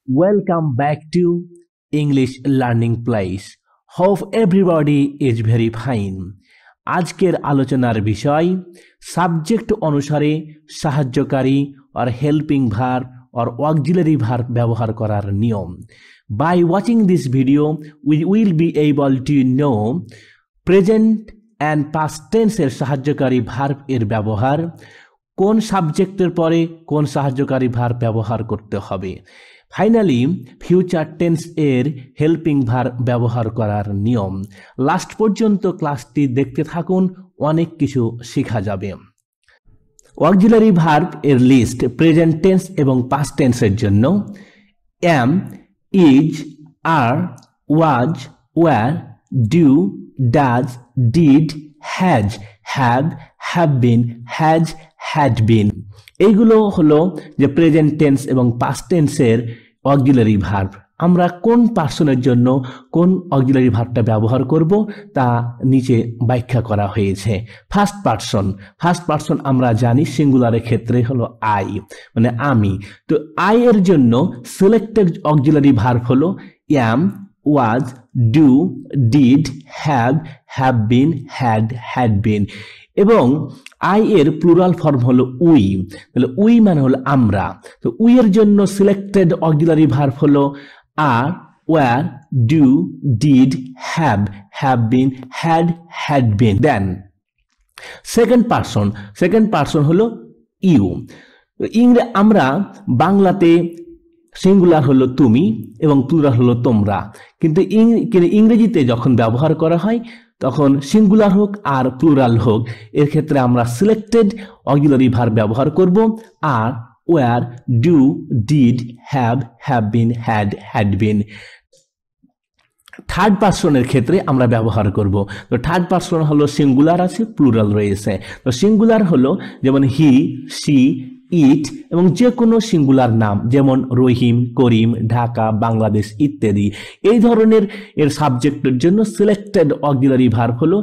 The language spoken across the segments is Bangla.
Welcome back to English Learning Place. Hope everybody is very fine. আজকের আলোচনার বিষয় সাবজেক্ট অনুসারে সাহায্যকারী or helping verb or auxiliary verb ব্যবহার করার নিয়ম. By watching this video, we will be able to know present and past tense এর সাহায্যকারী verb এর ব্যবহার, কোন সাবজেক্টের পরে কোন সাহায্যকারী ভার্ব ব্যবহার করতে হবে। ফাইনালি ফিউচার টেন্স এর হেল্পিং ভার্ব ব্যবহার করার নিয়ম। লাস্ট পর্যন্ত ক্লাসটি দেখতে থাকুন, অনেক কিছু শেখা যাবে। অক্সিলারি ভার্ব এর লিস্ট প্রেজেন্ট টেন্স এবং পাস্ট টেন্সের জন্য am, is, are, was, were, do, does, did, has, have, have been, has, had been. এইগুলো হলো যে প্রেজেন্ট টেন্স এবং পাস্ট টেন্সের অক্সিলারি ভার্ব। আমরা কোন পার্সনের জন্য কোন অক্সিলারি ভার্বটা ব্যবহার করব তা নিচে ব্যাখ্যা করা হয়েছে। ফার্স্ট পার্সন আমরা জানি সিঙ্গুলারের ক্ষেত্রে হলো আই, মানে আমি। তো আই এর জন্য সিলেক্টেড অক্সিলারি ভার্ব হলো am, was, do, did, have, have been, had, had been. এবং আই এর প্লুরাল ফর্ম হলো উই, তাহলে উই মানে হলো আমরা। তো উই এর জন্য সিলেক্টেড অক্সিলারি ভার্ব হলো are, were, do, did, have, have been, had, had been. Then second person হলো ইউ। আমরা বাংলাতে সিঙ্গুলার হলো তুমি এবং প্লুরাল হলো তোমরা, কিন্তু ইংরেজিতে যখন ব্যবহার করা হয় তখন সিঙ্গুলার হোক আর প্লুরাল হোক, এর ক্ষেত্রে আমরা সিলেক্টেড অক্সিলারি ভার্ব ব্যবহার করব are, were, do, did, have, have been, had, had been. Third পার্সনের ক্ষেত্রে আমরা ব্যবহার করব। তো থার্ড পার্সন হলো সিঙ্গুলার আছে, প্লুরাল রয়েছে। তো সিঙ্গুলার হলো যেমন হি, সি, ইট এবং যে কোনো সিঙ্গুলার নাম যেমন রহিম, করিম, ঢাকা, বাংলাদেশ ইত্যাদি। এই ধরনের এর সাবজেক্টের জন্য সিলেক্টেড অক্সিলারি ভার্ব হলো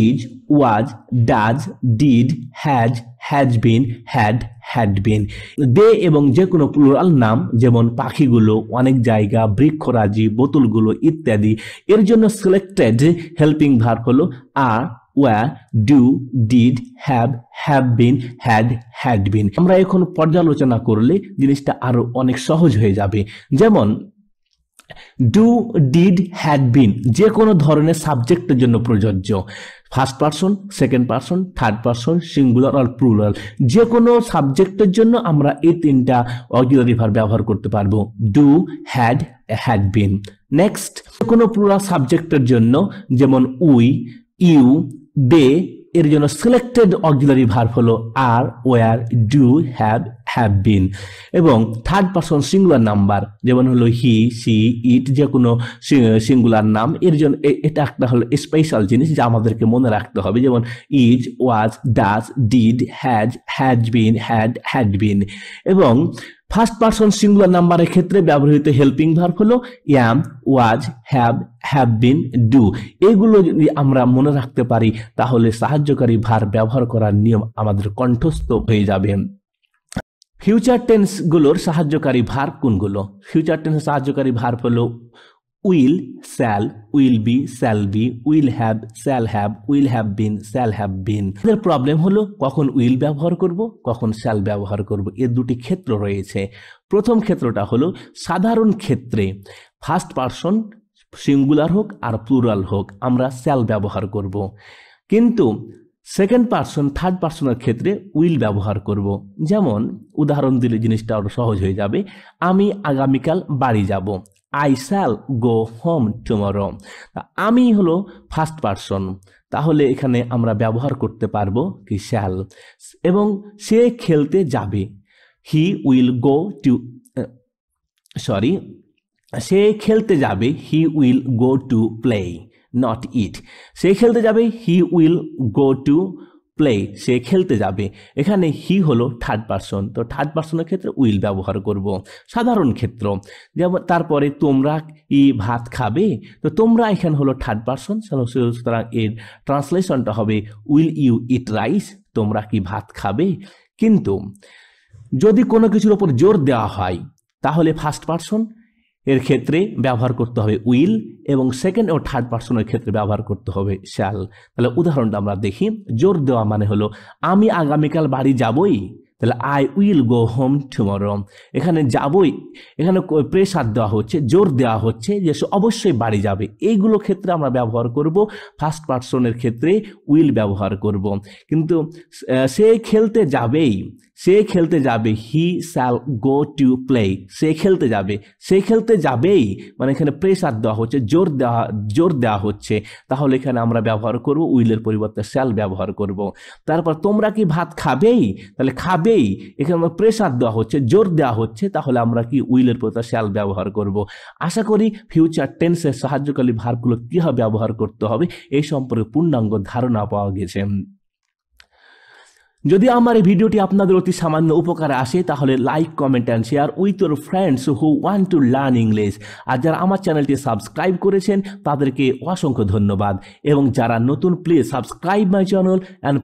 is, was, does, did, has, has been, had, had been. They এবং যে কোনো প্লুরাল নাম যেমন পাখিগুলো, অনেক জায়গা, বৃক্ষরাজি, বোতলগুলো ইত্যাদি, এর জন্য সিলেক্টেড হেল্পিং ভার্ব হলো are, were, do, did, have, have been, had, had been. আমরা এখন পর্যালোচনা করলে জিনিসটা আরো অনেক সহজ হয়ে যাবে। যেমন ডু, ডিড, হ্যাড বিন যে কোনো ধরনের সাবজেক্টের জন্য প্রযোজ্য। First person, second person, third person, singular আর প্লুরাল, যে কোনো সাবজেক্টের জন্য আমরা এই তিনটা অক্সিলারি ভার্ব ব্যবহার করতে পারবো। Do, had, had bin. Next কোনো প্লুরাল সাবজেক্টের জন্য যেমন উই, ইউ, দে, এর জন্য সিলেক্টেড অক্সিলারি ভার্ব হলো are, were, do, have, have been. এবং থার্ড পার্সন সিঙ্গুলার নাম্বার যেমন হলো হি, সি, ইট, যে কোনো সিঙ্গুলার নাম, এর জন্য এটা একটা হলো স্পেশাল জিনিস যা আমাদেরকে মনে রাখতে হবে। যেমন is, was, does, did, has, has been, had, had been. এবং ফার্স্ট পার্সন সিঙ্গুলার নাম্বারের ক্ষেত্রে ব্যবহৃত হেল্পিং ভার্ব হলো am, was, have, have been, do. এগুলো যদি আমরা মনে রাখতে পারি তাহলে সাহায্যকারী ভার্ব ব্যবহার করার নিয়ম আমাদের কণ্ঠস্থ হয়ে যাবে। ফিউচার টেন্স গুলোর সাহায্যকারী ভার্ব কোনগুলো? ফিউচার টেন্সের সাহায্যকারী ভার্ব হলো will, shall, will be, shall be, will have, shall have, will have been, shall have been. এদের প্রবলেম হলো কখন উইল ব্যবহার করব, কখন শ্যাল ব্যবহার করব। এর দুটি ক্ষেত্র রয়েছে। প্রথম ক্ষেত্রটা হলো সাধারণ ক্ষেত্রে ফার্স্ট পার্সন সিঙ্গুলার হোক আর প্লুরাল হোক আমরা শ্যাল ব্যবহার করব, কিন্তু সেকেন্ড পার্সন, থার্ড পার্সনের ক্ষেত্রে উইল ব্যবহার করব। যেমন উদাহরণ দিলে জিনিসটা আরো সহজ হয়ে যাবে। আমি আগামীকাল বাড়ি যাব, I shall go home tomorrow. আমি হলো ফার্স্ট পার্সন, তাহলে এখানে আমরা ব্যবহার করতে পারবো কি শ্যাল। এবং সে খেলতে যাবে, হি উইল গো টু, সে খেলতে যাবে, he will go to play, not it. সে খেলতে যাবে, he will go to play, সে খেলতে যাবে। এখানে হি হলো থার্ড পার্সন, তো থার্ড পার্সনের ক্ষেত্রে উইল ব্যবহার করব। সাধারণ ক্ষেত্র যেমন তারপরে তোমরা কি ভাত খাবে, তো তোমরা এখানে হলো থার্ড পার্সন, সুতরাং এর ট্রান্সলেশনটা হবে উইল ইউ ইট রাইস, তোমরা কি ভাত খাবে। কিন্তু যদি কোনো কিছুর উপর জোর দেওয়া হয় তাহলে ফার্স্ট পার্সন এর ক্ষেত্রে ব্যবহার করতে হবে উইল এবং সেকেন্ড ও থার্ড পার্সনের ক্ষেত্রে ব্যবহার করতে হবে শ্যাল। তাহলে উদাহরণটা আমরা দেখি। জোর দেওয়া মানে হলো আমি আগামীকাল বাড়ি যাবই, তাহলে I will go home tomorrow. এখানে যাবই, এখানে প্রেসার দেওয়া হচ্ছে, জোর দেওয়া হচ্ছে যে সে অবশ্যই বাড়ি যাবে। এইগুলো ক্ষেত্রে আমরা ব্যবহার করব, ফার্স্ট পার্সনের ক্ষেত্রে উইল ব্যবহার করব। কিন্তু সে খেলতে যাবেই, সে খেলতে যাবে, he shall go to play, সে খেলতে যাবে, সে খেলতে যাবেই মানে এখানে প্রেসার দেওয়া হচ্ছে, জোর দেওয়া হচ্ছে, তাহলে এখানে আমরা ব্যবহার করব উইলের পরিবর্তে শ্যাল ব্যবহার করব। তারপর তোমরা কি ভাত খাবেই, তাহলে খাবেই এখানে প্রেসার দেওয়া হচ্ছে, জোর দেওয়া হচ্ছে, তাহলে আমরা কি উইলের পরিবর্তে শ্যাল ব্যবহার করব। আশা করি ফিউচার টেন্সের সাহায্যকারী ভার্বগুলো কিভাবে ব্যবহার করতে হবে এই সম্পর্কে পূর্ণাঙ্গ ধারণা পাওয়া গেছে। যদি আমার এই ভিডিওটি আপনাদের অতি সামান্য উপকারে আসে তাহলে like, comment and share with your friends who want to learn English. আর যারা আমার চ্যানেলটি সাবস্ক্রাইব করেছেন তাদেরকে অসংখ্য ধন্যবাদ, এবং যারা নতুন please subscribe my channel and